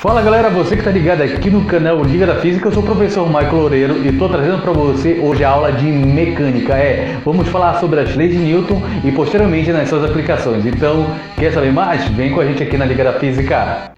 Fala galera, você que está ligado aqui no canal Liga da Física, eu sou o professor Michael Loureiro e estou trazendo para você hoje a aula de mecânica. Vamos falar sobre as leis de Newton e posteriormente nas suas aplicações. Então, quer saber mais? Vem com a gente aqui na Liga da Física.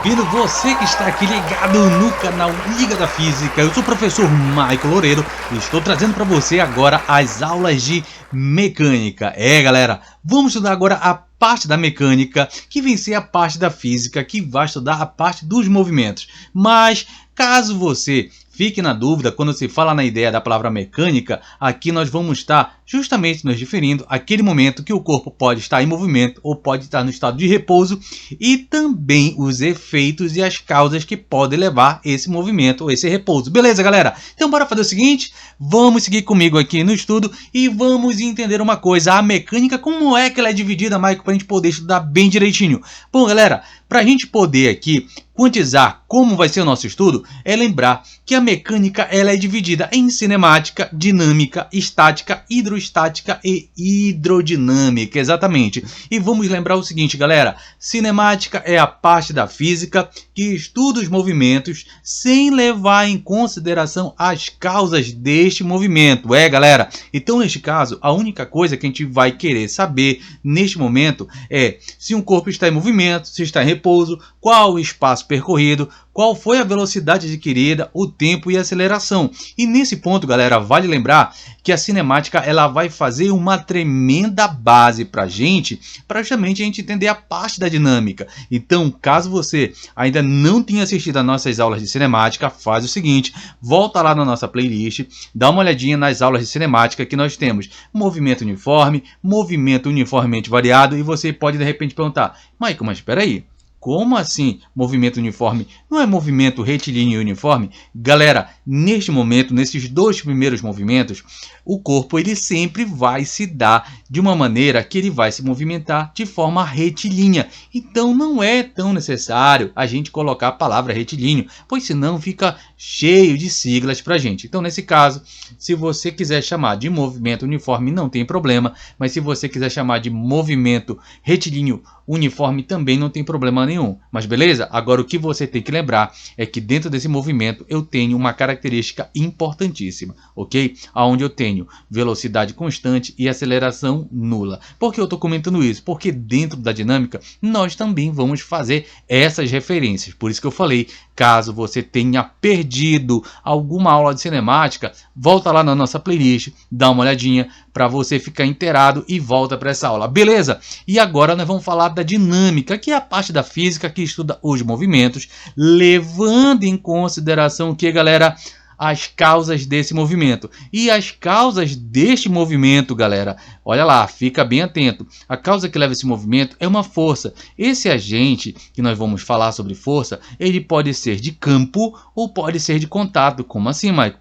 Vindo você que está aqui ligado no canal Liga da Física, eu sou o professor Michael Loureiro e estou trazendo para você agora as aulas de mecânica. Galera, vamos estudar agora a parte da mecânica, que vem ser a parte da física, que vai estudar a parte dos movimentos. Mas caso você fique na dúvida quando se fala na ideia da palavra mecânica, aqui nós vamos estar justamente nos referindo àquele momento que o corpo pode estar em movimento ou pode estar no estado de repouso e também os efeitos e as causas que podem levar esse movimento ou esse repouso. Beleza, galera? Então bora fazer o seguinte, vamos seguir comigo aqui no estudo e vamos entender uma coisa, a mecânica, como é que ela é dividida, Michael, para a gente poder estudar bem direitinho. Bom, galera, para a gente poder aqui quantizar como vai ser o nosso estudo, é lembrar que a mecânica ela é dividida em cinemática, dinâmica, estática, hidrostática e hidrodinâmica, exatamente. E vamos lembrar o seguinte, galera, cinemática é a parte da física que estuda os movimentos sem levar em consideração as causas deste movimento, galera. Então, neste caso, a única coisa que a gente vai querer saber neste momento é se um corpo está em movimento, se está em repouso, qual o espaço percorrido, qual foi a velocidade adquirida, o tempo e a aceleração. E nesse ponto, galera, vale lembrar que a cinemática ela vai fazer uma tremenda base para justamente a gente entender a parte da dinâmica. Então, caso você ainda não tenha assistido às nossas aulas de cinemática, faz o seguinte, volta lá na nossa playlist, dá uma olhadinha nas aulas de cinemática que nós temos movimento uniforme, movimento uniformemente variado, e você pode de repente perguntar, Michael, mas espera aí, como assim movimento uniforme? Não é movimento retilíneo e uniforme? Galera, neste momento, nesses dois primeiros movimentos, o corpo ele sempre vai se dar de uma maneira que ele vai se movimentar de forma retilínea. Então não é tão necessário a gente colocar a palavra retilíneo, pois senão fica cheio de siglas para a gente. Então nesse caso, se você quiser chamar de movimento uniforme, não tem problema, mas se você quiser chamar de movimento retilíneo uniforme, também não tem problema nenhum. Mas beleza? Agora o que você tem que lembrar é que dentro desse movimento eu tenho uma característica importantíssima, ok? Onde eu tenho velocidade constante e aceleração nula. Por que eu estou comentando isso? Porque dentro da dinâmica nós também vamos fazer essas referências. Por isso que eu falei, caso você tenha perdido alguma aula de cinemática, volta lá na nossa playlist, dá uma olhadinha para você ficar inteirado e volta para essa aula, beleza? E agora nós vamos falar da dinâmica, que é a parte da física que estuda os movimentos, levando em consideração o que, galera? As causas desse movimento. E as causas deste movimento, galera, olha lá, fica bem atento. A causa que leva esse movimento é uma força. Esse agente que nós vamos falar sobre força, ele pode ser de campo ou pode ser de contato. Como assim, Michael?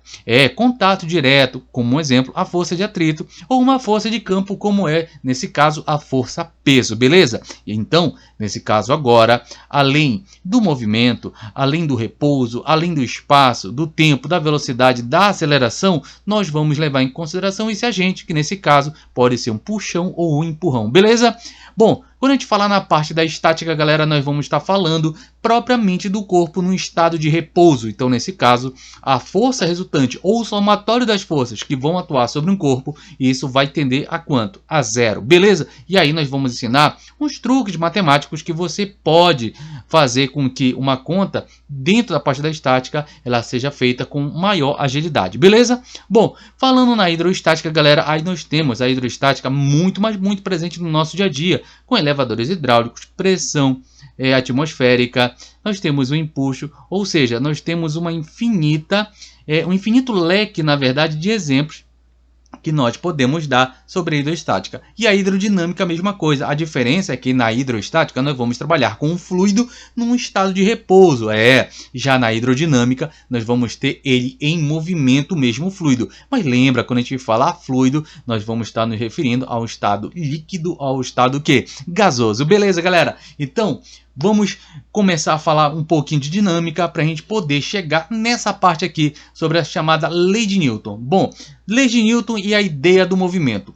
Contato direto, como um exemplo, a força de atrito, ou uma força de campo, como é, nesse caso, a força peso, beleza? Então, nesse caso agora, além do movimento, além do repouso, além do espaço, do tempo, da velocidade, da aceleração, nós vamos levar em consideração esse agente, que nesse caso pode ser um puxão ou um empurrão, beleza? Bom, quando a gente falar na parte da estática, galera, nós vamos estar falando propriamente do corpo no estado de repouso. Então, nesse caso, a força resultante ou o somatório das forças que vão atuar sobre um corpo, isso vai tender a quanto? A zero, beleza? E aí nós vamos ensinar uns truques matemáticos que você pode fazer com que uma conta dentro da parte da estática ela seja feita com maior agilidade, beleza? Bom, falando na hidroestática, galera, aí nós temos a hidroestática muito, mas muito presente no nosso dia a dia, com elevadores hidráulicos, pressão atmosférica, nós temos o empuxo, ou seja, nós temos um infinito leque, na verdade, de exemplos que nós podemos dar sobre a hidrostática. E a hidrodinâmica a mesma coisa. A diferença é que na hidrostática nós vamos trabalhar com um fluido num estado de repouso. Já na hidrodinâmica nós vamos ter ele em movimento, mesmo fluido. Mas lembra, quando a gente fala fluido, nós vamos estar nos referindo ao estado líquido, ao estado que? Gasoso. Beleza, galera? Então, vamos começar a falar um pouquinho de dinâmica para a gente poder chegar nessa parte aqui sobre a chamada lei de Newton. Bom, lei de Newton e a ideia do movimento.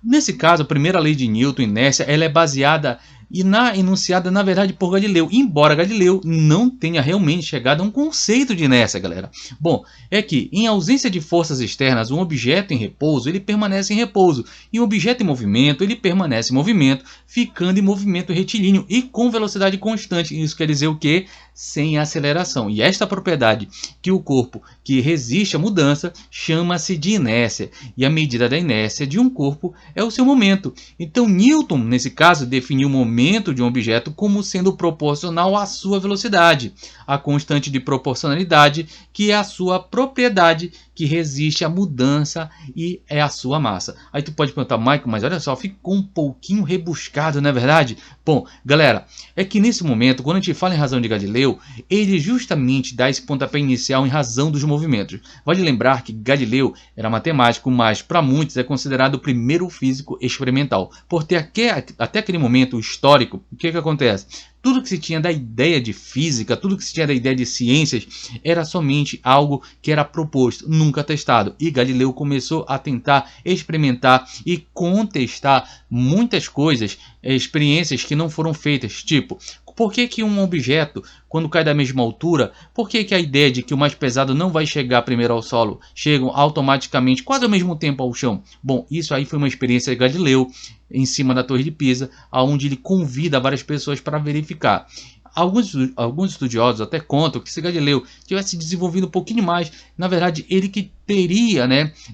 Nesse caso, a primeira lei de Newton, inércia, ela é baseada e enunciada, na verdade, por Galileu, embora Galileu não tenha realmente chegado a um conceito de inércia, galera. Bom, é que, em ausência de forças externas, um objeto em repouso, ele permanece em repouso, e um objeto em movimento, ele permanece em movimento, ficando em movimento retilíneo e com velocidade constante. Isso quer dizer o quê? Sem aceleração. E esta propriedade que o corpo que resiste à mudança chama-se de inércia, e a medida da inércia de um corpo é o seu momento. Então, Newton, nesse caso, definiu o momento de um objeto como sendo proporcional à sua velocidade, a constante de proporcionalidade, que é a sua propriedade que resiste à mudança e é a sua massa. Aí tu pode perguntar, Michael, mas olha só, ficou um pouquinho rebuscado, não é verdade? Bom, galera, é que nesse momento, quando a gente fala em razão de Galileu, ele justamente dá esse pontapé inicial em razão dos movimentos. Vale lembrar que Galileu era matemático, mas para muitos é considerado o primeiro físico experimental. Por ter até aquele momento histórico, o que acontece? Tudo que se tinha da ideia de física, tudo que se tinha da ideia de ciências, era somente algo que era proposto, nunca testado. E Galileu começou a tentar experimentar e contestar muitas coisas, experiências que não foram feitas. Tipo, por que um objeto, quando cai da mesma altura, por que a ideia de que o mais pesado não vai chegar primeiro ao solo, chegam automaticamente quase ao mesmo tempo ao chão? Bom, isso aí foi uma experiência de Galileu em cima da Torre de Pisa, onde ele convida várias pessoas para verificar. Alguns estudiosos até contam que se Galileu tivesse desenvolvido um pouquinho mais, na verdade ele que teria,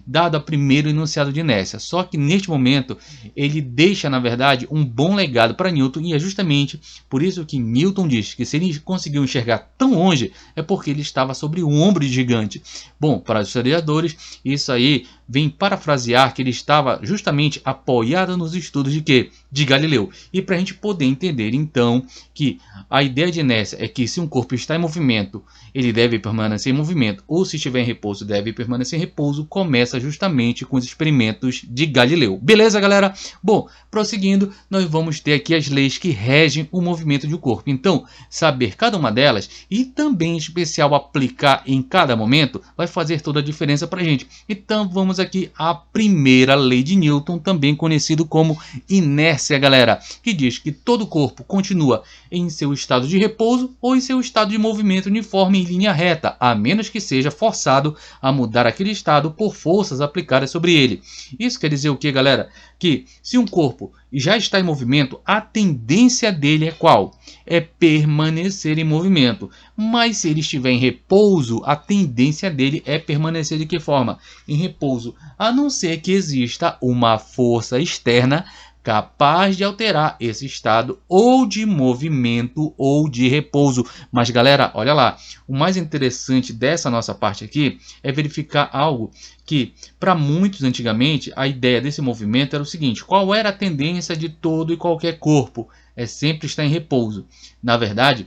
dado a primeiro enunciado de inércia. Só que neste momento ele deixa, na verdade, um bom legado para Newton, e é justamente por isso que Newton diz que se ele conseguiu enxergar tão longe é porque ele estava sobre o ombro de gigante. Bom, para os historiadores, isso aí vem parafrasear que ele estava justamente apoiado nos estudos de quê? De Galileu. E para a gente poder entender então que a ideia de inércia é que se um corpo está em movimento, ele deve permanecer em movimento, ou se estiver em repouso, deve permanecer em repouso, começa justamente com os experimentos de Galileu. Beleza, galera? Bom, prosseguindo, nós vamos ter aqui as leis que regem o movimento de um corpo. Então, saber cada uma delas e também em especial aplicar em cada momento vai fazer toda a diferença para a gente. Então, vamos aqui à primeira lei de Newton, também conhecido como inércia, galera, que diz que todo corpo continua em seu estado de repouso ou em seu estado de movimento uniforme em linha reta, a menos que seja forçado a mudar aquele estado por forças aplicadas sobre ele. Isso quer dizer o que, galera? Que se um corpo já está em movimento, a tendência dele é qual? É permanecer em movimento. Mas se ele estiver em repouso, a tendência dele é permanecer de que forma? Em repouso, a não ser que exista uma força externa capaz de alterar esse estado ou de movimento ou de repouso. Mas galera, olha lá, o mais interessante dessa nossa parte aqui é verificar algo que para muitos antigamente a ideia desse movimento era o seguinte: qual era a tendência de todo e qualquer corpo? É sempre estar em repouso. Na verdade,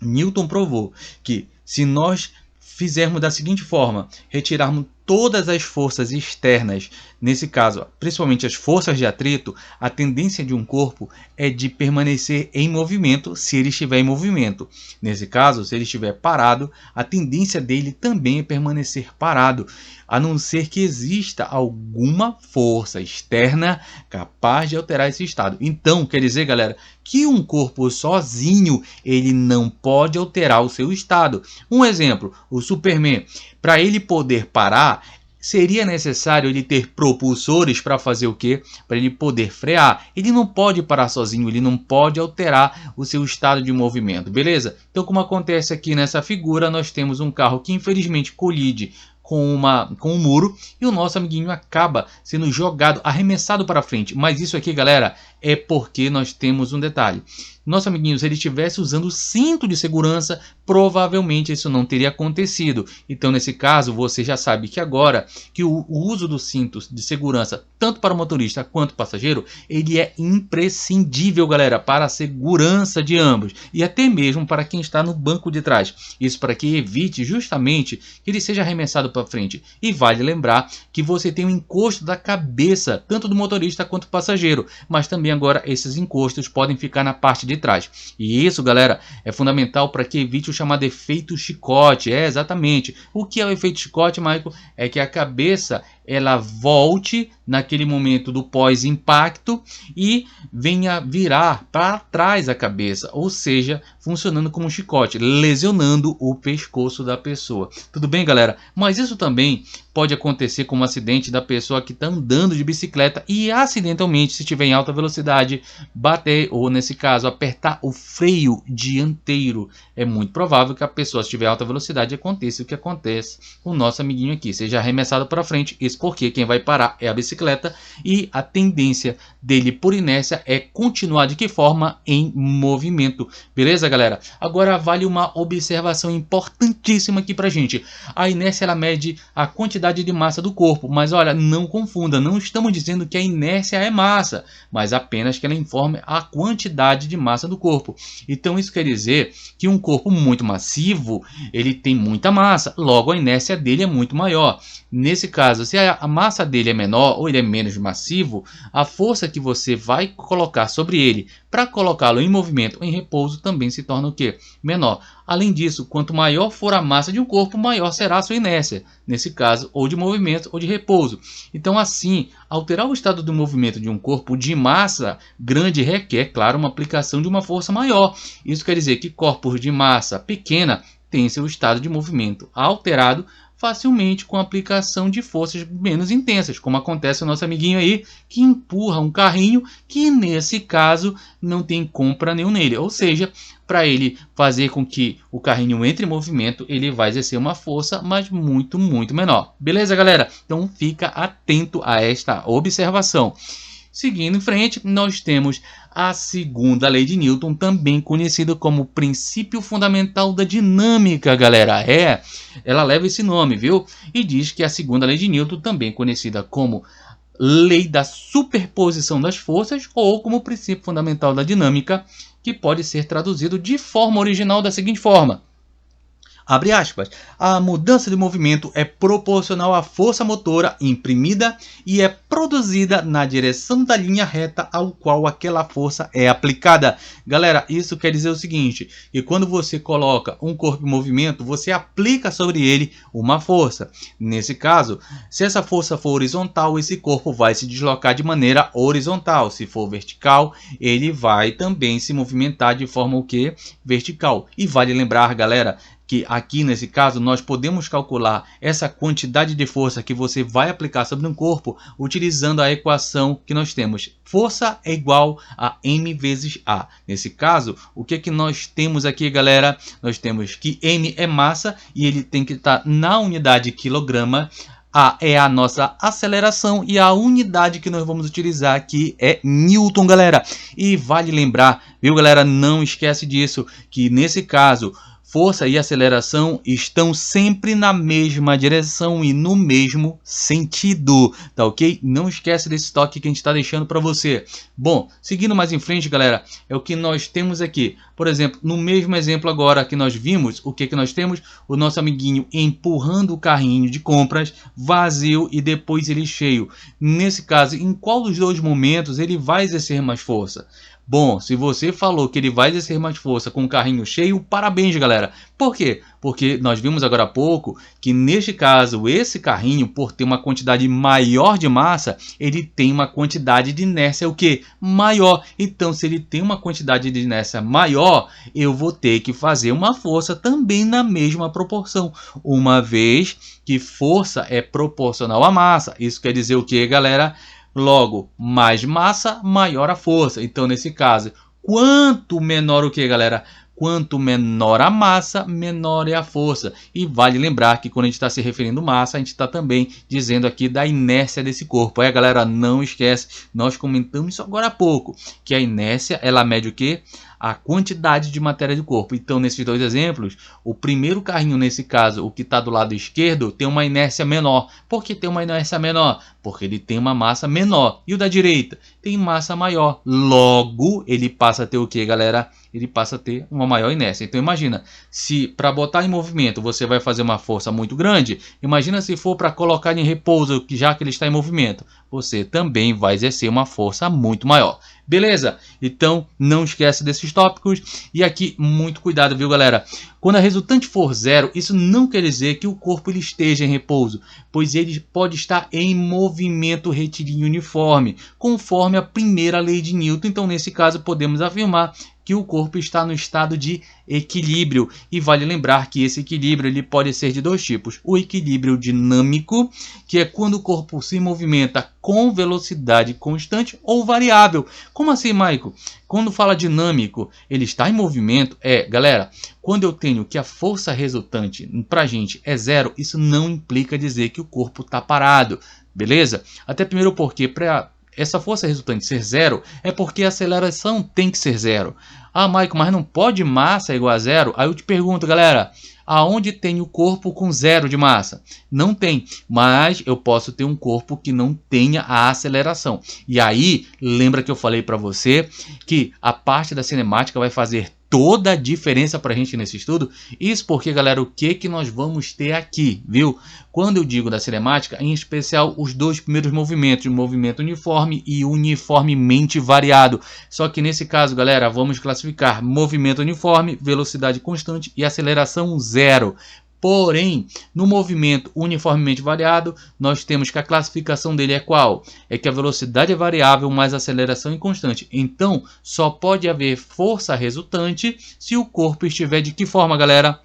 Newton provou que se nós fizermos da seguinte forma, retirarmos todas as forças externas, nesse caso, principalmente as forças de atrito, a tendência de um corpo é de permanecer em movimento se ele estiver em movimento. Nesse caso, se ele estiver parado, a tendência dele também é permanecer parado, a não ser que exista alguma força externa capaz de alterar esse estado. Então, quer dizer, galera, que um corpo sozinho, ele não pode alterar o seu estado. Um exemplo, o Superman, para ele poder parar, seria necessário ele ter propulsores para fazer o quê? Para ele poder frear. Ele não pode parar sozinho, ele não pode alterar o seu estado de movimento, beleza? Então, como acontece aqui nessa figura, nós temos um carro que infelizmente colide com um muro e o nosso amiguinho acaba sendo jogado, arremessado para frente. Mas isso aqui, galera, é porque nós temos um detalhe. Nosso amiguinho, se ele estivesse usando o cinto de segurança, provavelmente isso não teria acontecido. Então, nesse caso, você já sabe que agora que o uso do cinto de segurança, tanto para o motorista quanto passageiro, ele é imprescindível, galera, para a segurança de ambos e até mesmo para quem está no banco de trás. Isso para que evite justamente que ele seja arremessado para frente. E vale lembrar que você tem o encosto da cabeça, tanto do motorista quanto do passageiro, mas também agora esses encostos podem ficar na parte de trás. E isso, galera, é fundamental para que evite o chamado efeito chicote. É exatamente. O que é o efeito chicote, Michael? É que a cabeça ela volte naquele momento do pós-impacto e venha virar para trás a cabeça, ou seja, funcionando como um chicote, lesionando o pescoço da pessoa. Tudo bem, galera? Mas isso também pode acontecer como um acidente da pessoa que está andando de bicicleta e acidentalmente, se estiver em alta velocidade, bater ou, nesse caso, apertar o freio dianteiro. É muito provável que a pessoa, se estiver em alta velocidade, aconteça o que acontece com o nosso amiguinho aqui, seja arremessado para frente. Isso porque quem vai parar é a bicicleta e a tendência dele por inércia é continuar de que forma? Em movimento. Beleza, galera? Agora vale uma observação importantíssima aqui pra gente. A inércia ela mede a quantidade de massa do corpo, mas olha, não confunda, não estamos dizendo que a inércia é massa, mas apenas que ela informe a quantidade de massa do corpo. Então isso quer dizer que um corpo muito massivo, ele tem muita massa, logo a inércia dele é muito maior. Nesse caso, se a massa dele é menor ou ele é menos massivo, a força que você vai colocar sobre ele para colocá-lo em movimento, em repouso, também se torna o quê? Menor. Além disso, quanto maior for a massa de um corpo, maior será a sua inércia, nesse caso, ou de movimento ou de repouso. Então, assim, alterar o estado do movimento de um corpo de massa grande requer, claro, uma aplicação de uma força maior. Isso quer dizer que corpos de massa pequena têm seu estado de movimento alterado facilmente com a aplicação de forças menos intensas, como acontece o nosso amiguinho aí, que empurra um carrinho que nesse caso não tem compra nenhum nele, ou seja, para ele fazer com que o carrinho entre em movimento, ele vai exercer uma força, mas muito menor. Beleza, galera? Então fica atento a esta observação. Seguindo em frente, nós temos a segunda lei de Newton, também conhecida como princípio fundamental da dinâmica, galera. Ela leva esse nome, viu? E diz que a segunda lei de Newton, também conhecida como lei da superposição das forças ou como princípio fundamental da dinâmica, que pode ser traduzido de forma original da seguinte forma. Abre aspas, a mudança de movimento é proporcional à força motora imprimida e é produzida na direção da linha reta ao qual aquela força é aplicada. Galera, isso quer dizer o seguinte, que quando você coloca um corpo em movimento, você aplica sobre ele uma força. Nesse caso, se essa força for horizontal, esse corpo vai se deslocar de maneira horizontal. Se for vertical, ele vai também se movimentar de forma o quê? Vertical. E vale lembrar, galera, que aqui nesse caso nós podemos calcular essa quantidade de força que você vai aplicar sobre um corpo utilizando a equação que nós temos. Força é igual a m vezes a. Nesse caso, o que é que nós temos aqui, galera? Nós temos que m é massa e ele tem que estar na unidade quilograma. A é a nossa aceleração e a unidade que nós vamos utilizar aqui é Newton, galera. E vale lembrar, viu, galera? Não esquece disso, que nesse caso força e aceleração estão sempre na mesma direção e no mesmo sentido, tá ok? Não esquece desse toque que a gente está deixando para você. Bom, seguindo mais em frente, galera, é o que nós temos aqui. Por exemplo, no mesmo exemplo agora que nós vimos, o que nós temos? O nosso amiguinho empurrando o carrinho de compras vazio e depois ele cheio. Nesse caso, em qual dos dois momentos ele vai exercer mais força? Bom, se você falou que ele vai exercer mais força com o carrinho cheio, parabéns, galera. Por quê? Porque nós vimos agora há pouco que neste caso, esse carrinho, por ter uma quantidade maior de massa, ele tem uma quantidade de inércia o quê? Maior. Então, se ele tem uma quantidade de inércia maior, eu vou ter que fazer uma força também na mesma proporção. Uma vez que força é proporcional à massa. Isso quer dizer o quê, galera? Logo, mais massa, maior a força. Então, nesse caso, quanto menor o que, galera? quanto menor a massa, menor é a força. E vale lembrar que quando a gente está se referindo à massa, a gente está também dizendo aqui da inércia desse corpo. Aí, galera, não esquece, nós comentamos isso agora há pouco, que a inércia, ela mede o quê? A quantidade de matéria do corpo. Então, nesses dois exemplos, o primeiro carrinho, nesse caso, o que está do lado esquerdo, tem uma inércia menor. Por que tem uma inércia menor? Porque ele tem uma massa menor. E o da direita tem massa maior. Logo, ele passa a ter o que, galera? Ele passa a ter uma maior inércia. Então, imagina, se para botar em movimento você vai fazer uma força muito grande, imagina se for para colocar em repouso, já que ele está em movimento, você também vai exercer uma força muito maior. Beleza? Então, não esquece desses tópicos. E aqui, muito cuidado, viu, galera? Quando a resultante for zero, isso não quer dizer que o corpo ele esteja em repouso, pois ele pode estar em movimento retilíneo uniforme, conforme a primeira lei de Newton. Então, nesse caso, podemos afirmar que o corpo está no estado de equilíbrio. E vale lembrar que esse equilíbrio ele pode ser de dois tipos. O equilíbrio dinâmico, que é quando o corpo se movimenta com velocidade constante ou variável. Como assim, Maico? Quando fala dinâmico, ele está em movimento. Galera, quando eu tenho que a força resultante para a gente é zero, isso não implica dizer que o corpo está parado. Beleza? Até primeiro porque para essa força resultante ser zero, é porque a aceleração tem que ser zero. Ah, Maico, mas não pode massa igual a zero? Aí eu te pergunto, galera, aonde tem o corpo com zero de massa? Não tem, mas eu posso ter um corpo que não tenha a aceleração. E aí, lembra que eu falei para você que a parte da cinemática vai fazer toda a diferença para a gente nesse estudo? Isso porque, galera, o que nós vamos ter aqui, viu? Quando eu digo da cinemática, em especial os dois primeiros movimentos, o movimento uniforme e uniformemente variado. Só que nesse caso, galera, vamos classificar movimento uniforme, velocidade constante e aceleração zero. Porém, no movimento uniformemente variado, nós temos que a classificação dele é qual? É que a velocidade é variável, mas a aceleração é constante. Então, só pode haver força resultante se o corpo estiver de que forma, galera?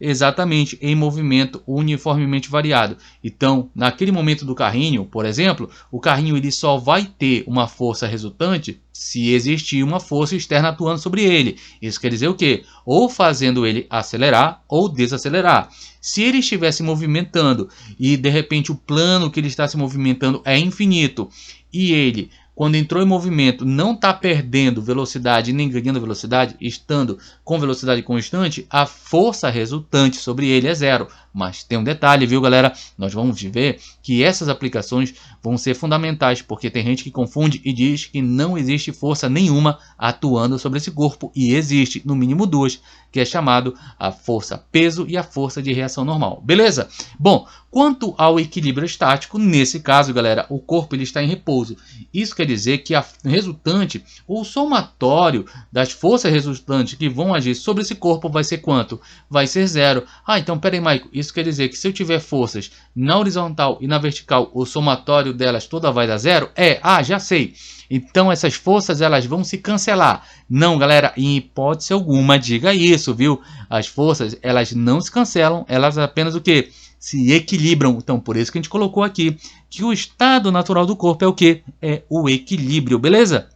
Exatamente, em movimento uniformemente variado. Então, naquele momento do carrinho, por exemplo, o carrinho ele só vai ter uma força resultante se existir uma força externa atuando sobre ele. Isso quer dizer o quê? Ou fazendo ele acelerar ou desacelerar. Se ele estiver se movimentando e de repente o plano que ele está se movimentando é infinito e ele, quando entrou em movimento, não está perdendo velocidade nem ganhando velocidade, estando com velocidade constante, a força resultante sobre ele é zero. Mas tem um detalhe, viu, galera? Nós vamos ver que essas aplicações vão ser fundamentais, porque tem gente que confunde e diz que não existe força nenhuma atuando sobre esse corpo, e existe no mínimo duas, que é chamado a força peso e a força de reação normal. Beleza? Bom, quanto ao equilíbrio estático, nesse caso, galera, o corpo ele está em repouso. Isso quer dizer que a resultante, ou somatório das forças resultantes que vão agir sobre esse corpo vai ser quanto? Vai ser zero. Ah, então peraí, Maico, isso quer dizer que se eu tiver forças na horizontal e na vertical, o somatório delas toda vai dar zero? Já sei. Então essas forças elas vão se cancelar. Não, galera, em hipótese alguma diga isso, viu? As forças elas não se cancelam, elas apenas o quê? Se equilibram. Então por isso que a gente colocou aqui que o estado natural do corpo é o quê? É o equilíbrio, beleza?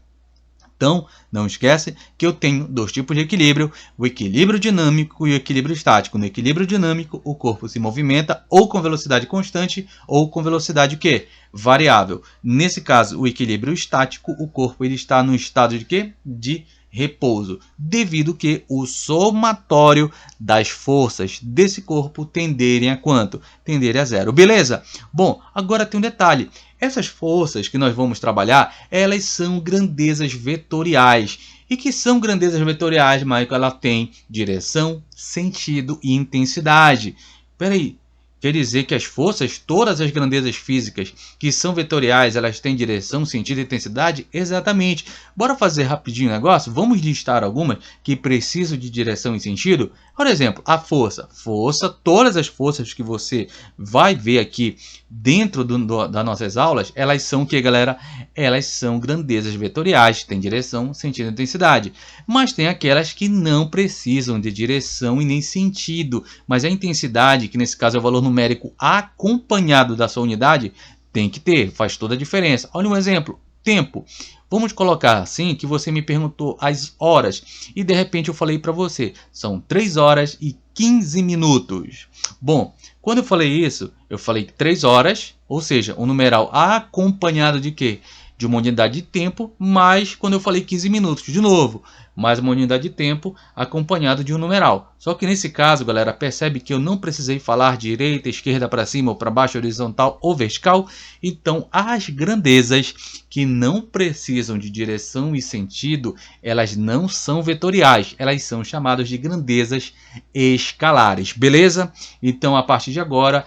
Então, não esquece que eu tenho dois tipos de equilíbrio, o equilíbrio dinâmico e o equilíbrio estático. No equilíbrio dinâmico, o corpo se movimenta ou com velocidade constante ou com velocidade o quê? Variável. Nesse caso, o equilíbrio estático, o corpo ele está no estado de quê? De repouso, devido que o somatório das forças desse corpo tenderem a quanto? Tenderem a zero, beleza? Bom, agora tem um detalhe. Essas forças que nós vamos trabalhar, elas são grandezas vetoriais. E que são grandezas vetoriais, Michael? Ela tem direção, sentido e intensidade. Espera aí. Quer dizer que as forças, todas as grandezas físicas que são vetoriais, elas têm direção, sentido e intensidade? Exatamente. Bora fazer rapidinho o negócio? Vamos listar algumas que precisam de direção e sentido? Por exemplo, a força. Força, todas as forças que você vai ver aqui dentro das nossas aulas, elas são o que, galera? Elas são grandezas vetoriais, têm direção, sentido e intensidade. Mas tem aquelas que não precisam de direção e nem sentido. Mas a intensidade, que nesse caso é o valor numérico acompanhado da sua unidade, tem que ter, faz toda a diferença. Olha um exemplo, tempo. Vamos colocar assim que você me perguntou as horas e de repente eu falei para você, são 3 horas e 15 minutos. Bom, quando eu falei isso, eu falei 3 horas, ou seja, um numeral acompanhado de quê? De uma unidade de tempo, mais quando eu falei 15 minutos, de novo, mais uma unidade de tempo acompanhado de um numeral. Só que nesse caso, galera, percebe que eu não precisei falar direita, esquerda, para cima ou para baixo, horizontal ou vertical. Então, as grandezas que não precisam de direção e sentido, elas não são vetoriais, elas são chamadas de grandezas escalares, beleza? Então, a partir de agora,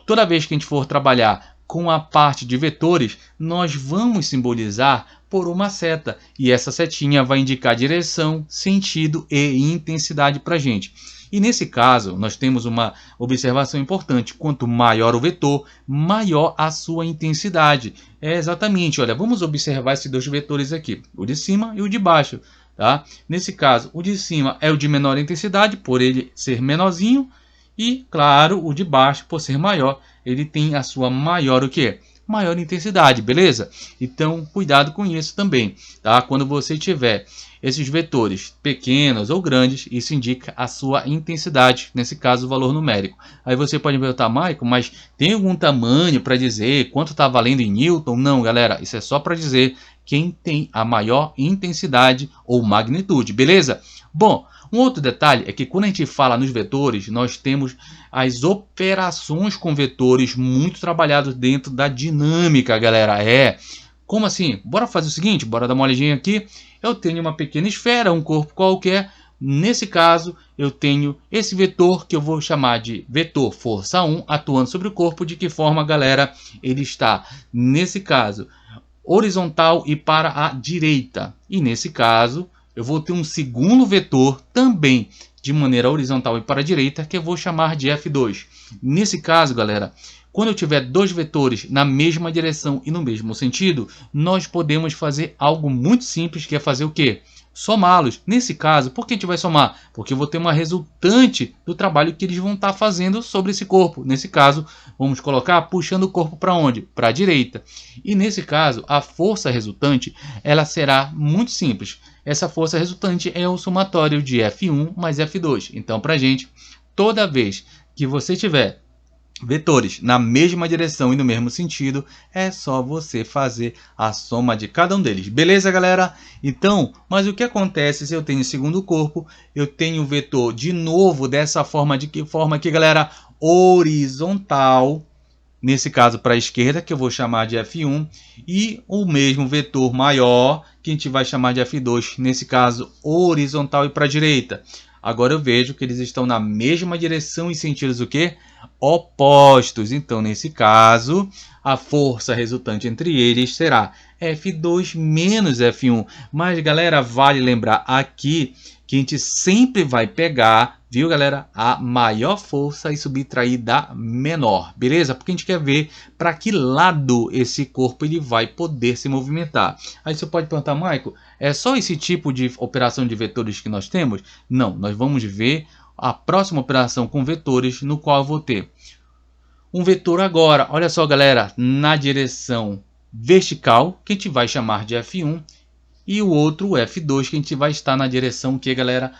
toda vez que a gente for trabalhar com a parte de vetores, nós vamos simbolizar por uma seta. E essa setinha vai indicar direção, sentido e intensidade para a gente. E nesse caso, nós temos uma observação importante. Quanto maior o vetor, maior a sua intensidade. É exatamente, olha, vamos observar esses dois vetores aqui, o de cima e o de baixo. Tá? Nesse caso, o de cima é o de menor intensidade, por ele ser menorzinho. E, claro, o de baixo, por ser maior, ele tem a sua maior o quê? Maior intensidade, beleza? Então, cuidado com isso também, tá? Quando você tiver esses vetores pequenos ou grandes, isso indica a sua intensidade, nesse caso, o valor numérico. Aí você pode me perguntar, Michael, mas tem algum tamanho para dizer quanto está valendo em Newton? Não, galera, isso é só para dizer quem tem a maior intensidade ou magnitude, beleza? Bom, um outro detalhe é que quando a gente fala nos vetores, nós temos as operações com vetores muito trabalhadas dentro da dinâmica, galera. Como assim? Bora fazer o seguinte, bora dar uma olhadinha aqui. Eu tenho uma pequena esfera, um corpo qualquer. Nesse caso, eu tenho esse vetor que eu vou chamar de vetor força 1 atuando sobre o corpo. De que forma, galera? Ele está, nesse caso, horizontal e para a direita. E nesse caso, eu vou ter um segundo vetor também de maneira horizontal e para a direita, que eu vou chamar de F2. Nesse caso, galera, quando eu tiver dois vetores na mesma direção e no mesmo sentido, nós podemos fazer algo muito simples, que é fazer o quê? Somá-los. Nesse caso, por que a gente vai somar? Porque eu vou ter uma resultante do trabalho que eles vão estar fazendo sobre esse corpo. Nesse caso, vamos colocar puxando o corpo para onde? Para a direita. E nesse caso, a força resultante, ela será muito simples. Essa força resultante é o somatório de F1 mais F2. Então, para a gente, toda vez que você tiver vetores na mesma direção e no mesmo sentido, é só você fazer a soma de cada um deles. Beleza, galera? Então, mas o que acontece se eu tenho segundo corpo? Eu tenho o vetor de novo dessa forma, de que forma aqui, galera? Horizontal. Nesse caso, para a esquerda, que eu vou chamar de F1. E o mesmo vetor maior, que a gente vai chamar de F2. Nesse caso, horizontal e para a direita. Agora eu vejo que eles estão na mesma direção e sentidos o quê? Opostos. Então, nesse caso, a força resultante entre eles será F2 menos F1. Mas, galera, vale lembrar aqui que a gente sempre vai pegar, viu, galera, a maior força e subtrair da menor, beleza? Porque a gente quer ver para que lado esse corpo ele vai poder se movimentar. Aí você pode perguntar, Michael, é só esse tipo de operação de vetores que nós temos? Não, nós vamos ver a próxima operação com vetores, no qual eu vou ter um vetor agora, olha só, galera, na direção vertical, que a gente vai chamar de F1, e o outro, o F2, que a gente vai estar na direção que, galera,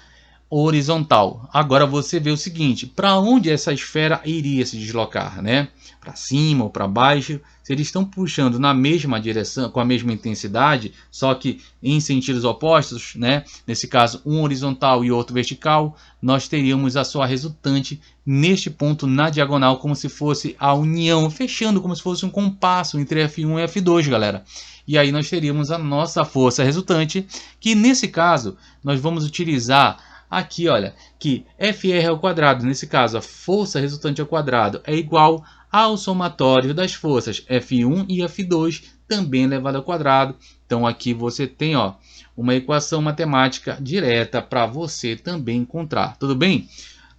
horizontal. Agora você vê o seguinte, para onde essa esfera iria se deslocar, né? Para cima ou para baixo, se eles estão puxando na mesma direção, com a mesma intensidade, só que em sentidos opostos, né? Nesse caso, um horizontal e outro vertical, nós teríamos a sua resultante neste ponto na diagonal, como se fosse a união, fechando como se fosse um compasso entre F1 e F2, galera. E aí nós teríamos a nossa força resultante, que nesse caso nós vamos utilizar aqui, olha, que FR ao quadrado, nesse caso a força resultante ao quadrado é igual ao somatório das forças F1 e F2 também elevado ao quadrado. Então aqui você tem, ó, uma equação matemática direta para você também encontrar, tudo bem?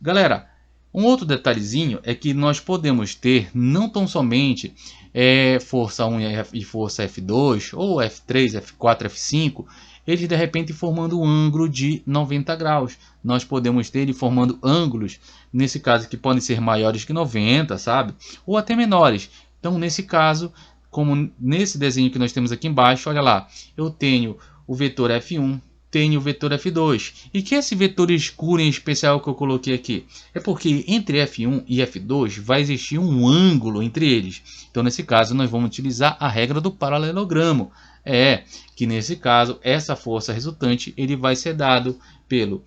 Galera, um outro detalhezinho é que nós podemos ter não tão somente força 1 e força F2, ou F3, F4, F5, eles de repente formando um ângulo de 90 graus. Nós podemos ter ele formando ângulos, nesse caso que podem ser maiores que 90, sabe? Ou até menores. Então, nesse caso, como nesse desenho que nós temos aqui embaixo, olha lá, eu tenho o vetor F1, tenho o vetor F2. E que esse vetor escuro em especial que eu coloquei aqui? É porque entre F1 e F2 vai existir um ângulo entre eles. Então, nesse caso, nós vamos utilizar a regra do paralelogramo. Que nesse caso, essa força resultante ele vai ser dado pelo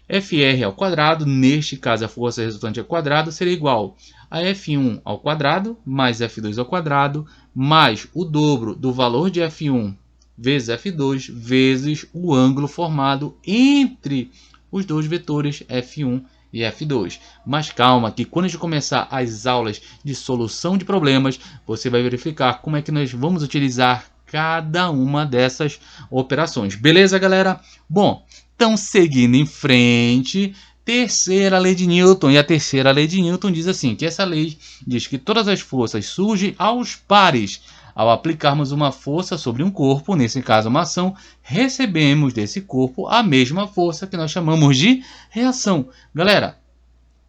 FR ao quadrado. Neste caso, a força resultante ao quadrado será igual a F1 ao quadrado mais F2 ao quadrado mais o dobro do valor de F1 vezes F2 vezes o ângulo formado entre os dois vetores F1 e F2. Mas calma, que quando a gente começar as aulas de solução de problemas, você vai verificar como é que nós vamos utilizar cada uma dessas operações. Beleza, galera? Bom, então seguindo em frente, terceira lei de Newton. E a terceira lei de Newton diz assim, que essa lei diz que todas as forças surgem aos pares. Ao aplicarmos uma força sobre um corpo, nesse caso uma ação, recebemos desse corpo a mesma força que nós chamamos de reação. Galera,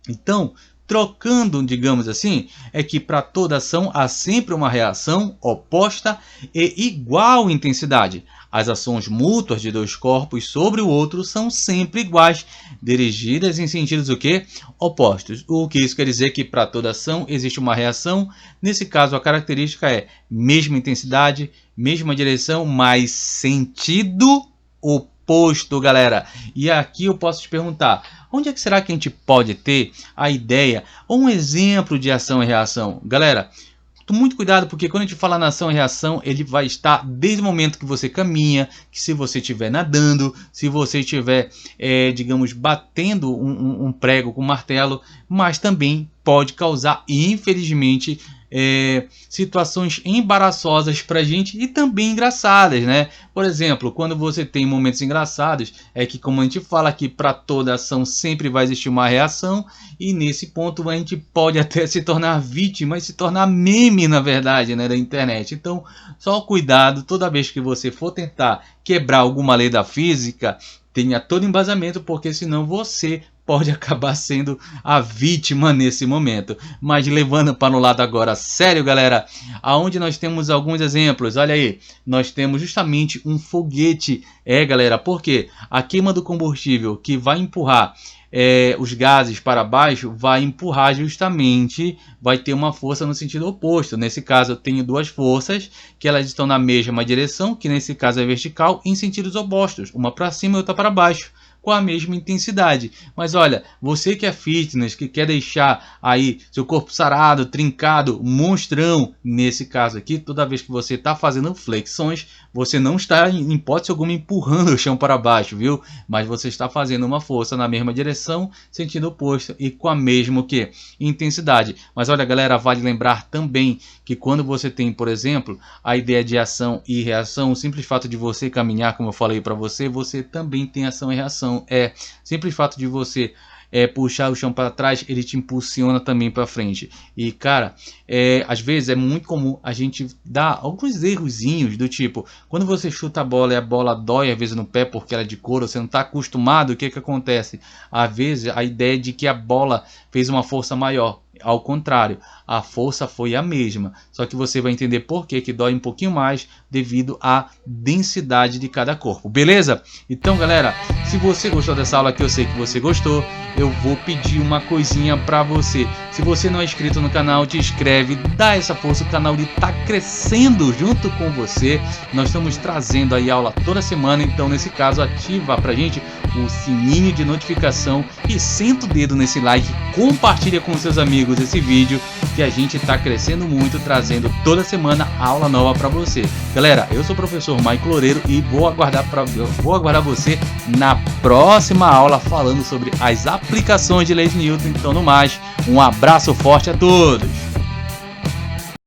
então, trocando, digamos assim, é que para toda ação há sempre uma reação oposta e igual intensidade. As ações mútuas de dois corpos sobre o outro são sempre iguais, dirigidas em sentidos o quê? Opostos. O que isso quer dizer? Que para toda ação existe uma reação. Nesse caso, a característica é mesma intensidade, mesma direção, mas sentido oposto, galera. E aqui eu posso te perguntar, onde é que será que a gente pode ter a ideia ou um exemplo de ação e reação? Galera, muito cuidado, porque quando a gente fala na ação e reação, ele vai estar desde o momento que você caminha, que se você estiver nadando, se você estiver, digamos, batendo um prego com um martelo, mas também pode causar, infelizmente, situações embaraçosas para a gente e também engraçadas, né? Por exemplo, quando você tem momentos engraçados, é que, como a gente fala aqui, para toda ação sempre vai existir uma reação, e nesse ponto a gente pode até se tornar vítima e se tornar meme, na verdade, né, da internet. Então, só cuidado, toda vez que você for tentar quebrar alguma lei da física, tenha todo embasamento, porque senão você pode acabar sendo a vítima nesse momento. Mas levando para o lado agora sério, galera, aonde nós temos alguns exemplos. Olha aí, nós temos justamente um foguete. Galera, porque a queima do combustível que vai empurrar os gases para baixo, vai empurrar justamente, vai ter uma força no sentido oposto. Nesse caso eu tenho duas forças que elas estão na mesma direção, que nesse caso é vertical, em sentidos opostos, uma para cima e outra para baixo, com a mesma intensidade. Mas olha, você que é fitness, que quer deixar aí seu corpo sarado, trincado, monstrão, nesse caso aqui, toda vez que você está fazendo flexões, você não está em hipótese alguma empurrando o chão para baixo, viu? Mas você está fazendo uma força na mesma direção, sentido oposto e com a mesma intensidade. Mas olha, galera, vale lembrar também que quando você tem, por exemplo, a ideia de ação e reação, o simples fato de você caminhar, como eu falei para você, você também tem ação e reação. Simples fato de você puxar o chão para trás, ele te impulsiona também para frente. E cara, às vezes é muito comum a gente dar alguns errozinhos do tipo, quando você chuta a bola e a bola dói às vezes no pé porque ela é de couro, você não está acostumado, o que que acontece? Às vezes a ideia de que a bola fez uma força maior. Ao contrário, a força foi a mesma, só que você vai entender por que dói um pouquinho mais devido à densidade de cada corpo, beleza? Então, galera, se você gostou dessa aula, que eu sei que você gostou, eu vou pedir uma coisinha para você. Se você não é inscrito no canal, te inscreve, dá essa força, o canal está crescendo junto com você. Nós estamos trazendo aí aula toda semana, então nesse caso ativa pra gente o sininho de notificação e senta o dedo nesse like, compartilha com seus amigos esse vídeo, que a gente está crescendo muito, trazendo toda semana aula nova para você. Galera, eu sou o professor Michael Loureiro e vou aguardar você na próxima aula falando sobre as aplicações de leis de Newton. Então, no mais, um abraço forte a todos!